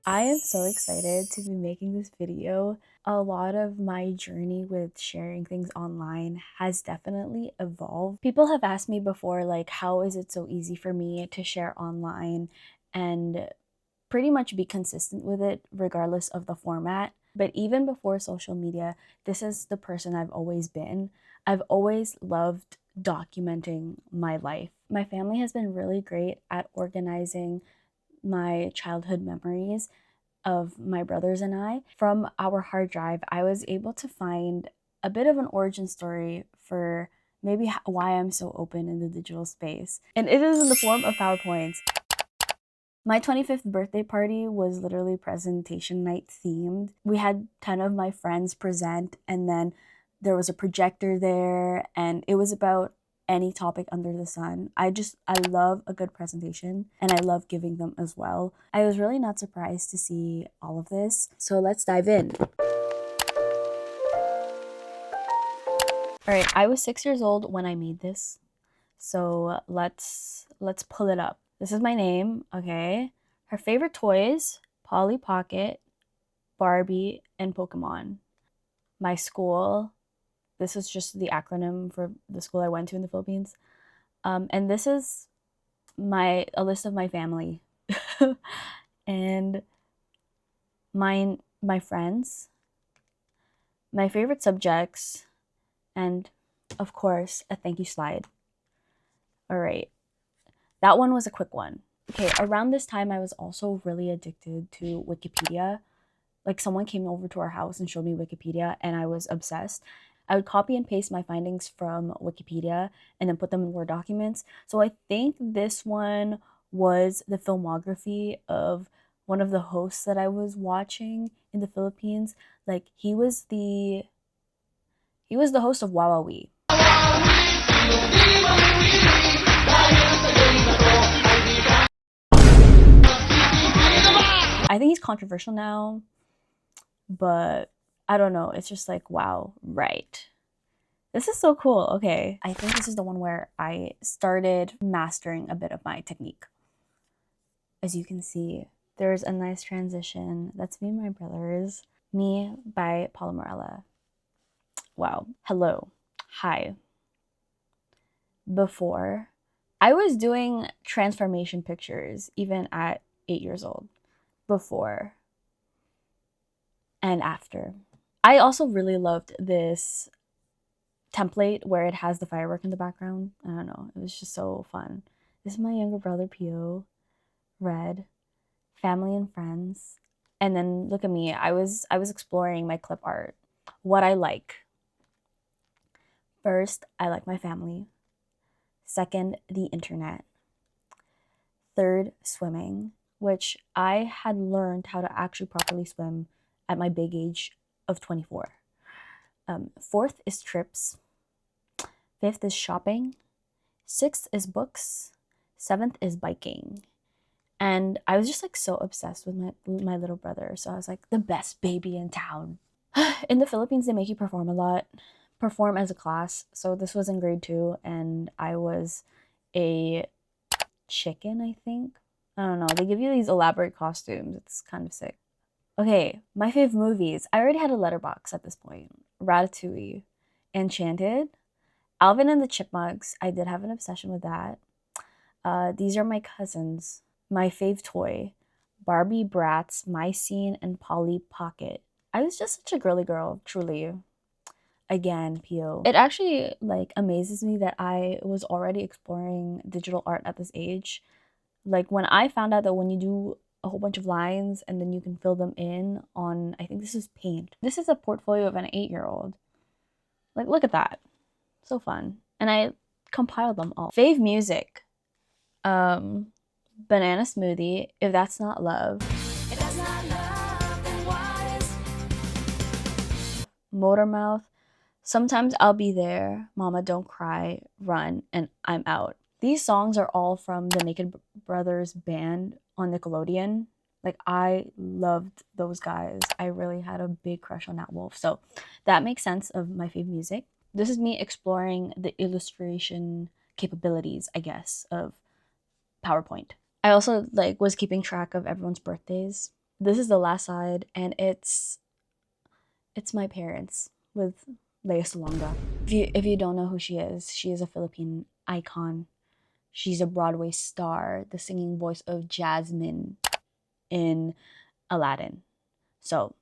I am so excited to be making this video. A lot of my journey with sharing things online has definitely evolved. People have asked me before, like, how is it so easy for me to share online and pretty much be consistent with it regardless of the format. But even before social media, this is the person I've always been. I've always loved documenting my life. My family has been really great at organizing my childhood memories of my brothers and I. From our hard drive, I was able to find a bit of an origin story for maybe why I'm so open in the digital space. And it is in the form of PowerPoints. My 25th birthday party was literally presentation night themed. We had 10 of my friends present, and then there was a projector there, and it was about any topic under the sun. I love a good presentation, and I love giving them as well. I was really not surprised to see all of this. So let's dive in. All right, I was 6 years old when I made this. So let's pull it up. This is my name, okay? Her favorite toys, Polly Pocket, Barbie, and Pokemon. My school, this is just the acronym for the school I went to in the Philippines. And this is a list of my family. And my friends, my favorite subjects, and of course, a thank you slide. All right. That one was a quick one. Okay, around this time, I was also really addicted to Wikipedia. Like, someone came over to our house and showed me Wikipedia, and I was obsessed. I would copy and paste my findings from Wikipedia and then put them in Word documents. So I think this one was the filmography of one of the hosts that I was watching in the Philippines. Like, he was the host of Wow Wow Wee. I think he's controversial now, but I don't know. It's just like, wow, right. This is so cool. Okay. I think this is the one where I started mastering a bit of my technique. As you can see, there's a nice transition. That's me and my brothers. Me by Paula Morella. Wow. Hello. Hi. Before, I was doing transformation pictures even at 8 years old. Before and after. I also really loved this template where it has the firework in the background. I don't know. It was just so fun. This is my younger brother, Pio. Red. Family and friends. And then look at me. I was exploring my clip art. What I like. First, I like my family. Second, the internet. Third, swimming, which I had learned how to actually properly swim at my big age of 24. Fourth is trips. Fifth is shopping. Sixth is books. Seventh is biking. And I was just like so obsessed with my little brother. So I was like the best baby in town. In the Philippines, they make you perform a lot. Perform as a class. So this was in grade 2, and I was a chicken, I think. I don't know. They give you these elaborate costumes. It's kind of sick. Okay, my fave movies. I already had a letterbox at this point. Ratatouille, Enchanted, Alvin and the Chipmunks. I did have an obsession with that. These are my cousins. My fave toy, Barbie, Bratz, My Scene, and Polly Pocket. I was just such a girly girl, truly. Again, Pio. It actually like amazes me that I was already exploring digital art at this age. Like, when I found out that when you do a whole bunch of lines and then you can fill them in on, I think this is paint. This is a portfolio of an 8-year-old. Like, look at that. So fun. And I compiled them all. Fave music. Banana Smoothie, If That's Not Love. If that's not love, then what is? Motormouth, Sometimes I'll Be There, Mama Don't Cry, Run, and I'm Out. These songs are all from the Naked Brothers band on Nickelodeon. Like, I loved those guys. I really had a big crush on Nat Wolff. So that makes sense of my favorite music. This is me exploring the illustration capabilities, I guess, of PowerPoint. I also like was keeping track of everyone's birthdays. This is the last side, and it's my parents with Lea Salonga. If you don't know who she is a Philippine icon. She's a Broadway star, the singing voice of Jasmine in Aladdin. So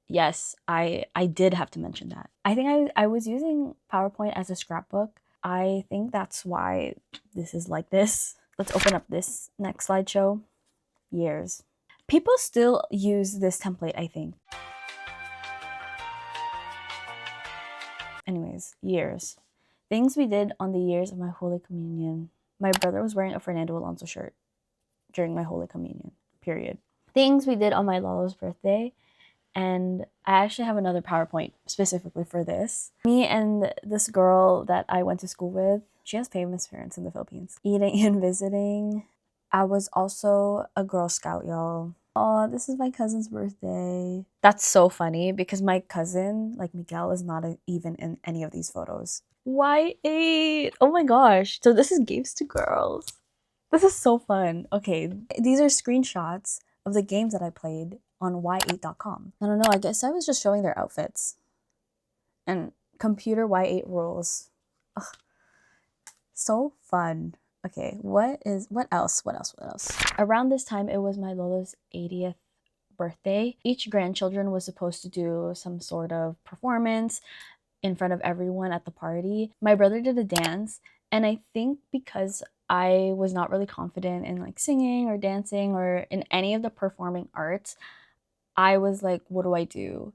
yes, I did have to mention that. I think I was using PowerPoint as a scrapbook. I think that's why this is like this. Let's open up this next slideshow. Years. People still use this template, I think. Anyways, years. Things we did on the years of my Holy Communion. My brother was wearing a Fernando Alonso shirt during my Holy Communion, period. Things we did on my Lolo's birthday. And I actually have another PowerPoint specifically for this. Me and this girl that I went to school with, she has famous parents in the Philippines. Eating and visiting. I was also a Girl Scout, y'all. Oh, this is my cousin's birthday. That's so funny because my cousin, like Miguel, is not even in any of these photos. Y8! Oh my gosh. So this is Games to Girls. This is so fun. Okay, these are screenshots of the games that I played on y8.com. I don't know, I guess I was just showing their outfits. And computer y8 rules. Ugh. So fun. Okay, what else? Around this time, it was my Lola's 80th birthday. Each grandchildren was supposed to do some sort of performance in front of everyone at the party. My brother did a dance, and I think because I was not really confident in like singing or dancing or in any of the performing arts, I was like, what do I do?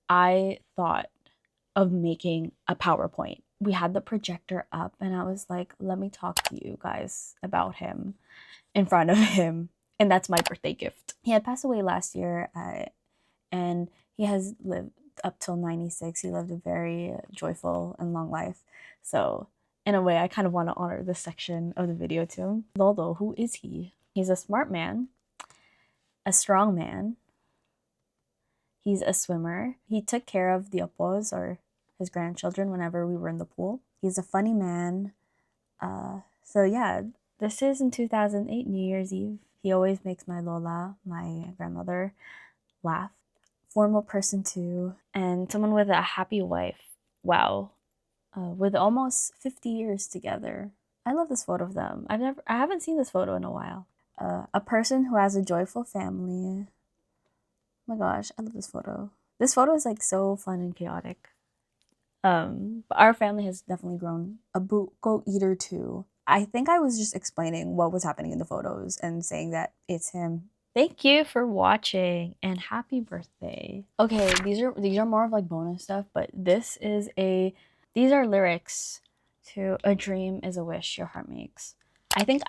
I thought of making a PowerPoint. We had the projector up, and I was like, let me talk to you guys about him in front of him. And that's my birthday gift. He had passed away last year, and he has lived up till 96. He lived a very joyful and long life. So in a way, I kind of want to honor this section of the video to him. Lolo, who is he? He's a smart man, a strong man. He's a swimmer. He took care of the opos, or his grandchildren, whenever we were in the pool. He's a funny man. So yeah, this is in 2008, New Year's Eve. He always makes my Lola, my grandmother, laugh. Formal person too, and someone with a happy wife. Wow. With almost 50 years together. I love this photo of them. I haven't seen this photo in a while. A person who has a joyful family. Oh my gosh, I love this photo. This photo is like so fun and chaotic. But our family has definitely grown. A buko eater too. I think I was just explaining what was happening in the photos and saying that it's him. Thank you for watching and happy birthday. Okay, these are more of like bonus stuff, but these are lyrics to A Dream is a Wish Your Heart Makes. I think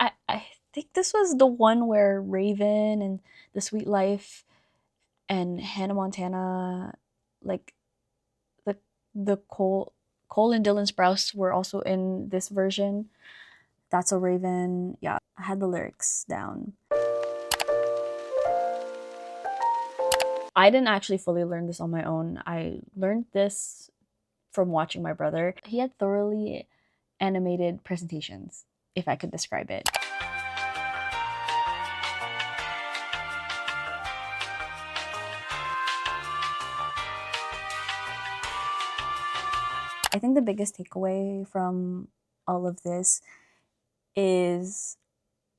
this was the one where Raven and The Sweet Life and Hannah Montana, like the Cole and Dylan Sprouse were also in this version. That's a Raven. Yeah, I had the lyrics down. I didn't actually fully learn this on my own. I learned this from watching my brother. He had thoroughly animated presentations, if I could describe it. I think the biggest takeaway from all of this is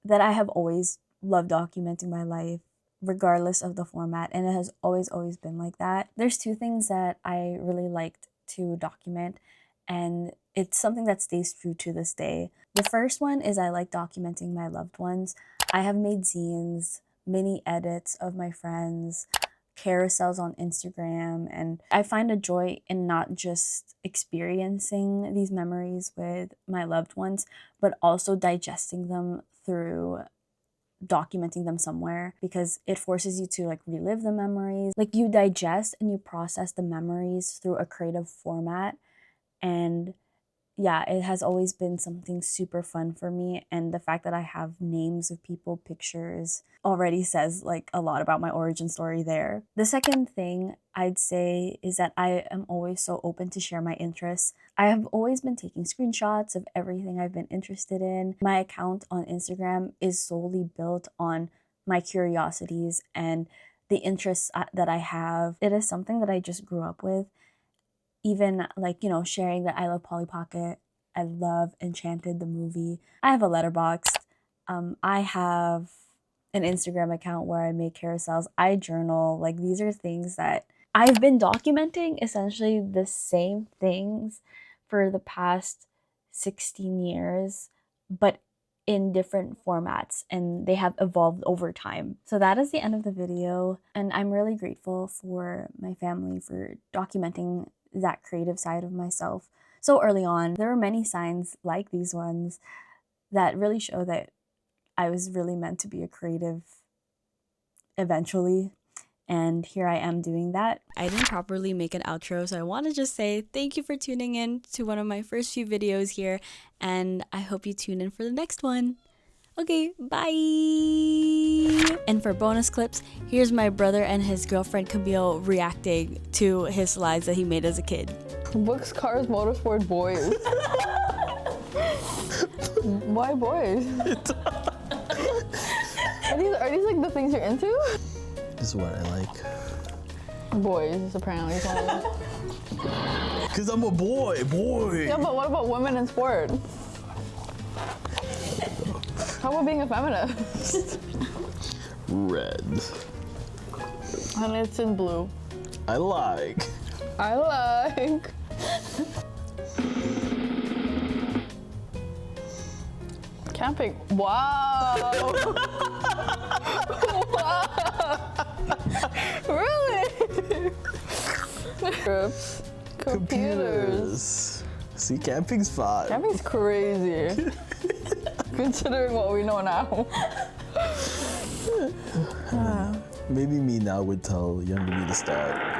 that I have always loved documenting my life, regardless of the format, and it has always been like that. There's two things that I really liked to document, and it's something that stays true to this day. The first one is I like documenting my loved ones. I have made zines, mini edits of my friends, carousels on Instagram, and I find a joy in not just experiencing these memories with my loved ones, but also digesting them through documenting them somewhere, because it forces you to like relive the memories. Like you digest and you process the memories through a creative format. And yeah, it has always been something super fun for me, and the fact that I have names of people, pictures, already says like a lot about my origin story there. The second thing I'd say is that I am always so open to share my interests. I have always been taking screenshots of everything I've been interested in. My account on Instagram is solely built on my curiosities and the interests that I have. It is something that I just grew up with. Even like, you know, sharing that I love Polly Pocket. I love Enchanted, the movie. I have a letterboxd. I have an Instagram account where I make carousels. I journal. Like, these are things that I've been documenting essentially the same things for the past 16 years, but in different formats, and they have evolved over time. So that is the end of the video, and I'm really grateful for my family for documenting that creative side of myself so early on. There were many signs like these ones that really show that I was really meant to be a creative eventually. And here I am doing that. I didn't properly make an outro, so I want to just say thank you for tuning in to one of my first few videos here, and I hope you tune in for the next one. Okay, bye! And for bonus clips, here's my brother and his girlfriend Camille reacting to his slides that he made as a kid. Books, cars, motorsport, boys. Why boys? Are these like the things you're into? This is what I like. Boys, apparently. Cause I'm a boy. Yeah, but what about women in sport? How about being a feminist? Red. And it's in blue. I like. Camping. Wow. Wow. Really? Trips. Computers. See, camping's fun. Camping's crazy. Considering what we know now. Maybe me now would tell younger me to start.